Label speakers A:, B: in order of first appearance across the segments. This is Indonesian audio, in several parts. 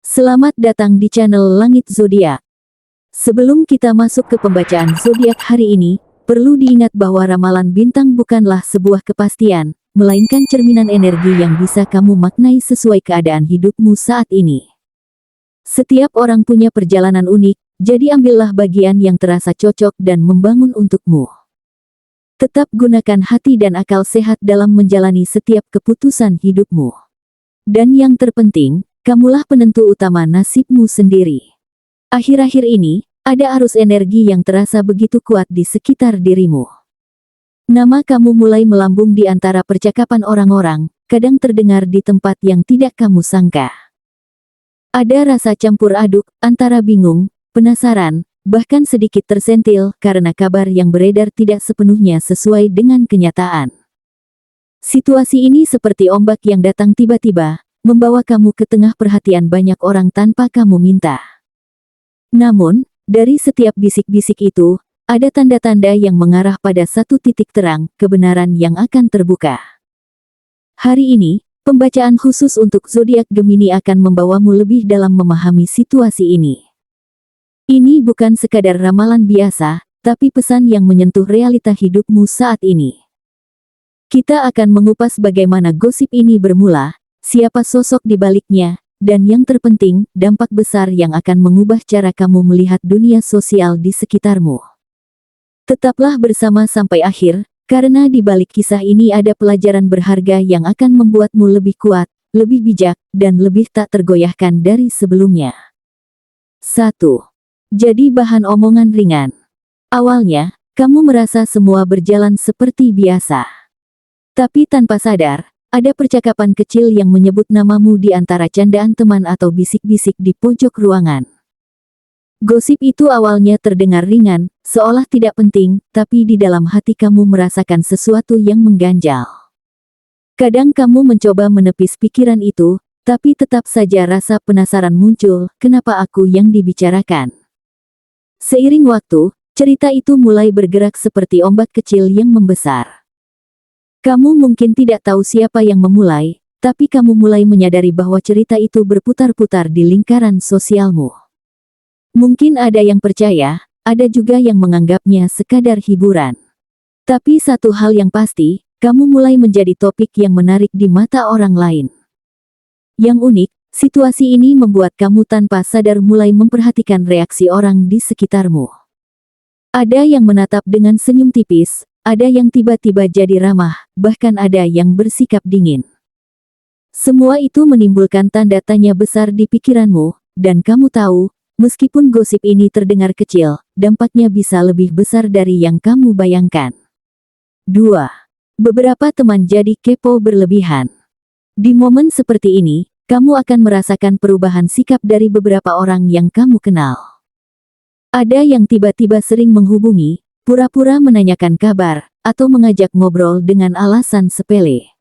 A: Selamat datang di channel Langit Zodiak. Sebelum kita masuk ke pembacaan zodiak hari ini, perlu diingat bahwa ramalan bintang bukanlah sebuah kepastian, melainkan cerminan energi yang bisa kamu maknai sesuai keadaan hidupmu saat ini. Setiap orang punya perjalanan unik, jadi ambillah bagian yang terasa cocok dan membangun untukmu. Tetap gunakan hati dan akal sehat dalam menjalani setiap keputusan hidupmu. Dan yang terpenting, kamulah penentu utama nasibmu sendiri. Akhir-akhir ini, ada arus energi yang terasa begitu kuat di sekitar dirimu. Nama kamu mulai melambung di antara percakapan orang-orang, kadang terdengar di tempat yang tidak kamu sangka. Ada rasa campur aduk, antara bingung, penasaran, bahkan sedikit tersentil karena kabar yang beredar tidak sepenuhnya sesuai dengan kenyataan. Situasi ini seperti ombak yang datang tiba-tiba, membawa kamu ke tengah perhatian banyak orang tanpa kamu minta. Namun, dari setiap bisik-bisik itu, ada tanda-tanda yang mengarah pada satu titik terang, kebenaran yang akan terbuka. Hari ini, pembacaan khusus untuk zodiak Gemini akan membawamu lebih dalam memahami situasi ini. Ini bukan sekadar ramalan biasa, tapi pesan yang menyentuh realita hidupmu saat ini. Kita akan mengupas bagaimana gosip ini bermula, siapa sosok di baliknya, dan yang terpenting, dampak besar yang akan mengubah cara kamu melihat dunia sosial di sekitarmu. Tetaplah bersama sampai akhir, karena di balik kisah ini ada pelajaran berharga yang akan membuatmu lebih kuat, lebih bijak, dan lebih tak tergoyahkan dari sebelumnya. 1. Jadi bahan omongan ringan. Awalnya, kamu merasa semua berjalan seperti biasa. Tapi tanpa sadar, ada percakapan kecil yang menyebut namamu di antara candaan teman atau bisik-bisik di pojok ruangan. Gosip itu awalnya terdengar ringan, seolah tidak penting, tapi di dalam hati kamu merasakan sesuatu yang mengganjal. Kadang kamu mencoba menepis pikiran itu, tapi tetap saja rasa penasaran muncul, kenapa aku yang dibicarakan? Seiring waktu, cerita itu mulai bergerak seperti ombak kecil yang membesar. Kamu mungkin tidak tahu siapa yang memulai, tapi kamu mulai menyadari bahwa cerita itu berputar-putar di lingkaran sosialmu. Mungkin ada yang percaya, ada juga yang menganggapnya sekadar hiburan. Tapi satu hal yang pasti, kamu mulai menjadi topik yang menarik di mata orang lain. Yang unik, situasi ini membuat kamu tanpa sadar mulai memperhatikan reaksi orang di sekitarmu. Ada yang menatap dengan senyum tipis, ada yang tiba-tiba jadi ramah, bahkan ada yang bersikap dingin. Semua itu menimbulkan tanda tanya besar di pikiranmu, dan kamu tahu, meskipun gosip ini terdengar kecil, dampaknya bisa lebih besar dari yang kamu bayangkan. 2. Beberapa teman jadi kepo berlebihan. Di momen seperti ini, kamu akan merasakan perubahan sikap dari beberapa orang yang kamu kenal. Ada yang tiba-tiba sering menghubungi, pura-pura menanyakan kabar, atau mengajak ngobrol dengan alasan sepele.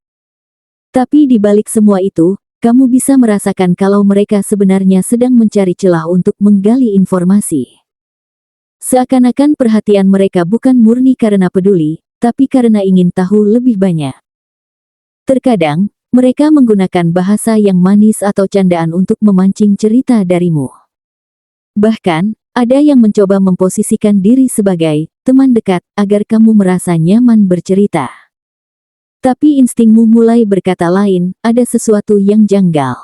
A: Tapi di balik semua itu, kamu bisa merasakan kalau mereka sebenarnya sedang mencari celah untuk menggali informasi. Seakan-akan perhatian mereka bukan murni karena peduli, tapi karena ingin tahu lebih banyak. Terkadang, mereka menggunakan bahasa yang manis atau candaan untuk memancing cerita darimu. Bahkan, ada yang mencoba memposisikan diri sebagai teman dekat agar kamu merasa nyaman bercerita. Tapi instingmu mulai berkata lain, ada sesuatu yang janggal.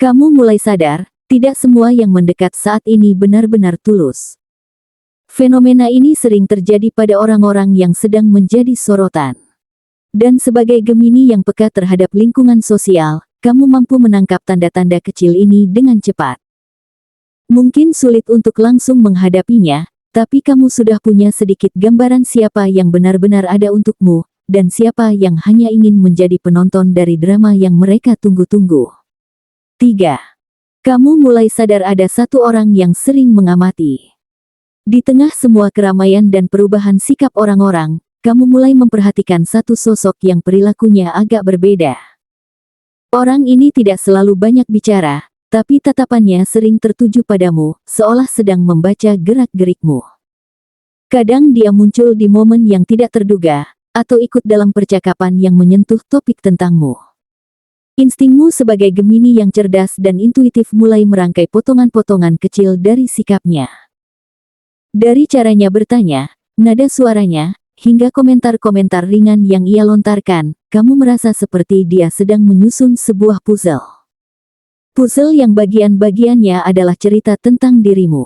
A: Kamu mulai sadar, tidak semua yang mendekat saat ini benar-benar tulus. Fenomena ini sering terjadi pada orang-orang yang sedang menjadi sorotan. Dan sebagai Gemini yang peka terhadap lingkungan sosial, kamu mampu menangkap tanda-tanda kecil ini dengan cepat. Mungkin sulit untuk langsung menghadapinya, tapi kamu sudah punya sedikit gambaran siapa yang benar-benar ada untukmu, dan siapa yang hanya ingin menjadi penonton dari drama yang mereka tunggu-tunggu. 3. Kamu mulai sadar ada satu orang yang sering mengamati. Di tengah semua keramaian dan perubahan sikap orang-orang, kamu mulai memperhatikan satu sosok yang perilakunya agak berbeda. Orang ini tidak selalu banyak bicara, tapi tatapannya sering tertuju padamu, seolah sedang membaca gerak-gerikmu. Kadang dia muncul di momen yang tidak terduga, atau ikut dalam percakapan yang menyentuh topik tentangmu. Instingmu sebagai Gemini yang cerdas dan intuitif mulai merangkai potongan-potongan kecil dari sikapnya. Dari caranya bertanya, nada suaranya, hingga komentar-komentar ringan yang ia lontarkan, kamu merasa seperti dia sedang menyusun sebuah puzzle. Puzzle yang bagian-bagiannya adalah cerita tentang dirimu.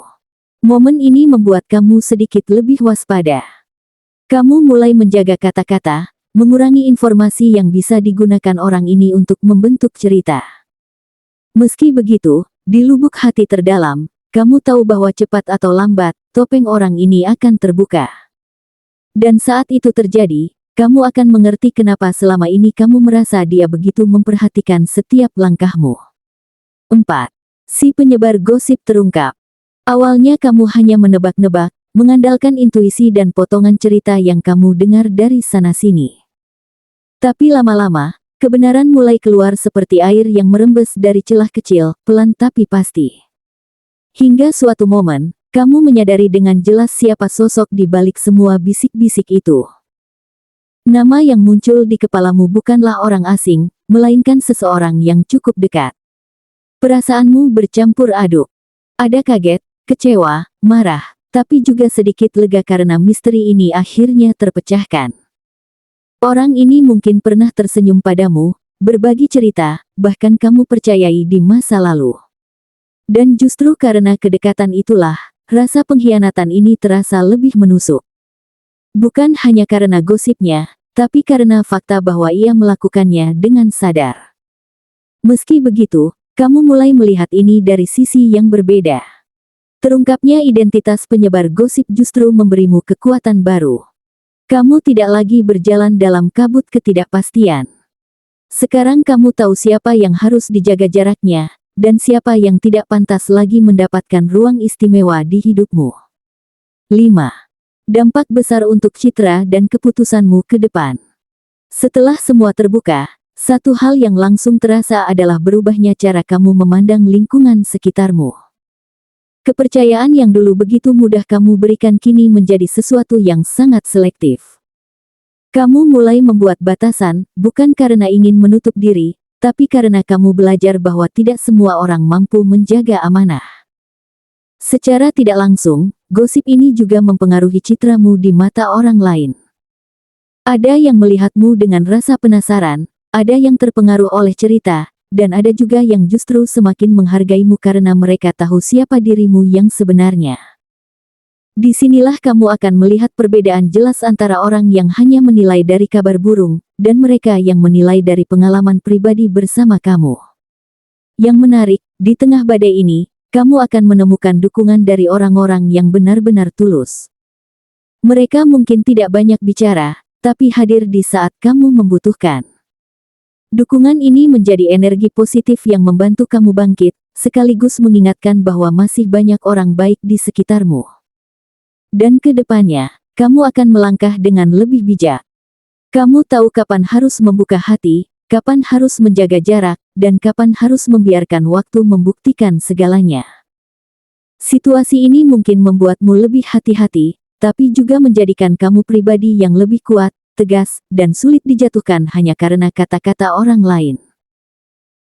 A: Momen ini membuat kamu sedikit lebih waspada. Kamu mulai menjaga kata-kata, mengurangi informasi yang bisa digunakan orang ini untuk membentuk cerita. Meski begitu, di lubuk hati terdalam, kamu tahu bahwa cepat atau lambat, topeng orang ini akan terbuka. Dan saat itu terjadi, kamu akan mengerti kenapa selama ini kamu merasa dia begitu memperhatikan setiap langkahmu. 4. Si penyebar gosip terungkap. Awalnya kamu hanya menebak-nebak, mengandalkan intuisi dan potongan cerita yang kamu dengar dari sana-sini. Tapi lama-lama, kebenaran mulai keluar seperti air yang merembes dari celah kecil, pelan tapi pasti. Hingga suatu momen, kamu menyadari dengan jelas siapa sosok di balik semua bisik-bisik itu. Nama yang muncul di kepalamu bukanlah orang asing, melainkan seseorang yang cukup dekat. Perasaanmu bercampur aduk. Ada kaget, kecewa, marah, tapi juga sedikit lega karena misteri ini akhirnya terpecahkan. Orang ini mungkin pernah tersenyum padamu, berbagi cerita, bahkan kamu percayai di masa lalu. Dan justru karena kedekatan itulah, rasa pengkhianatan ini terasa lebih menusuk. Bukan hanya karena gosipnya, tapi karena fakta bahwa ia melakukannya dengan sadar. Meski begitu, kamu mulai melihat ini dari sisi yang berbeda. Terungkapnya identitas penyebar gosip justru memberimu kekuatan baru. Kamu tidak lagi berjalan dalam kabut ketidakpastian. Sekarang kamu tahu siapa yang harus dijaga jaraknya, dan siapa yang tidak pantas lagi mendapatkan ruang istimewa di hidupmu. 5. Dampak besar untuk citra dan keputusanmu ke depan. Setelah semua terbuka, satu hal yang langsung terasa adalah berubahnya cara kamu memandang lingkungan sekitarmu. Kepercayaan yang dulu begitu mudah kamu berikan kini menjadi sesuatu yang sangat selektif. Kamu mulai membuat batasan, bukan karena ingin menutup diri, tapi karena kamu belajar bahwa tidak semua orang mampu menjaga amanah. Secara tidak langsung, gosip ini juga mempengaruhi citramu di mata orang lain. Ada yang melihatmu dengan rasa penasaran, ada yang terpengaruh oleh cerita, dan ada juga yang justru semakin menghargaimu karena mereka tahu siapa dirimu yang sebenarnya. Disinilah kamu akan melihat perbedaan jelas antara orang yang hanya menilai dari kabar burung, dan mereka yang menilai dari pengalaman pribadi bersama kamu. Yang menarik, di tengah badai ini, kamu akan menemukan dukungan dari orang-orang yang benar-benar tulus. Mereka mungkin tidak banyak bicara, tapi hadir di saat kamu membutuhkan. Dukungan ini menjadi energi positif yang membantu kamu bangkit, sekaligus mengingatkan bahwa masih banyak orang baik di sekitarmu. Dan ke depannya, kamu akan melangkah dengan lebih bijak. Kamu tahu kapan harus membuka hati, kapan harus menjaga jarak, dan kapan harus membiarkan waktu membuktikan segalanya. Situasi ini mungkin membuatmu lebih hati-hati, tapi juga menjadikan kamu pribadi yang lebih kuat, tegas, dan sulit dijatuhkan hanya karena kata-kata orang lain.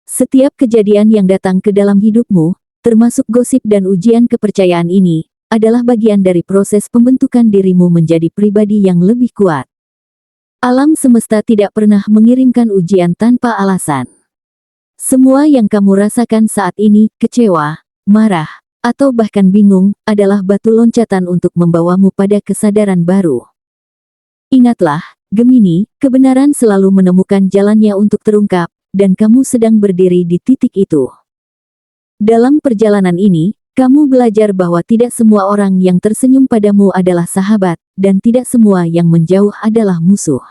A: Setiap kejadian yang datang ke dalam hidupmu, termasuk gosip dan ujian kepercayaan ini, adalah bagian dari proses pembentukan dirimu menjadi pribadi yang lebih kuat. Alam semesta tidak pernah mengirimkan ujian tanpa alasan. Semua yang kamu rasakan saat ini, kecewa, marah, atau bahkan bingung, adalah batu loncatan untuk membawamu pada kesadaran baru. Ingatlah, Gemini, kebenaran selalu menemukan jalannya untuk terungkap, dan kamu sedang berdiri di titik itu. Dalam perjalanan ini, kamu belajar bahwa tidak semua orang yang tersenyum padamu adalah sahabat, dan tidak semua yang menjauh adalah musuh.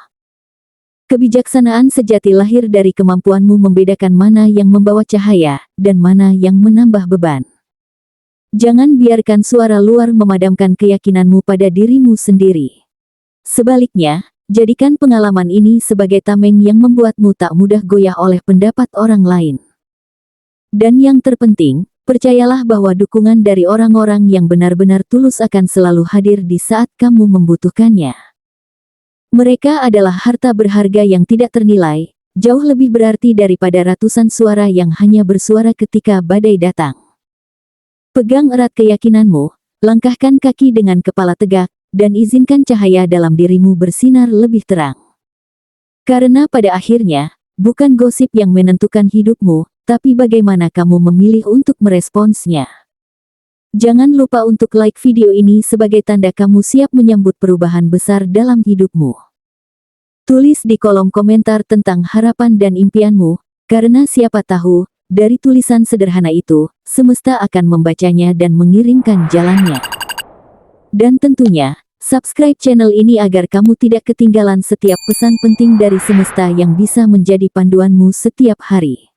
A: Kebijaksanaan sejati lahir dari kemampuanmu membedakan mana yang membawa cahaya, dan mana yang menambah beban. Jangan biarkan suara luar memadamkan keyakinanmu pada dirimu sendiri. Sebaliknya, jadikan pengalaman ini sebagai tameng yang membuatmu tak mudah goyah oleh pendapat orang lain. Dan yang terpenting, percayalah bahwa dukungan dari orang-orang yang benar-benar tulus akan selalu hadir di saat kamu membutuhkannya. Mereka adalah harta berharga yang tidak ternilai, jauh lebih berarti daripada ratusan suara yang hanya bersuara ketika badai datang. Pegang erat keyakinanmu, langkahkan kaki dengan kepala tegak, dan izinkan cahaya dalam dirimu bersinar lebih terang. Karena pada akhirnya, bukan gosip yang menentukan hidupmu, tapi bagaimana kamu memilih untuk meresponsnya. Jangan lupa untuk like video ini sebagai tanda kamu siap menyambut perubahan besar dalam hidupmu. Tulis di kolom komentar tentang harapan dan impianmu, karena siapa tahu, dari tulisan sederhana itu, semesta akan membacanya dan mengirimkan jalannya. Dan tentunya, subscribe channel ini agar kamu tidak ketinggalan setiap pesan penting dari semesta yang bisa menjadi panduanmu setiap hari.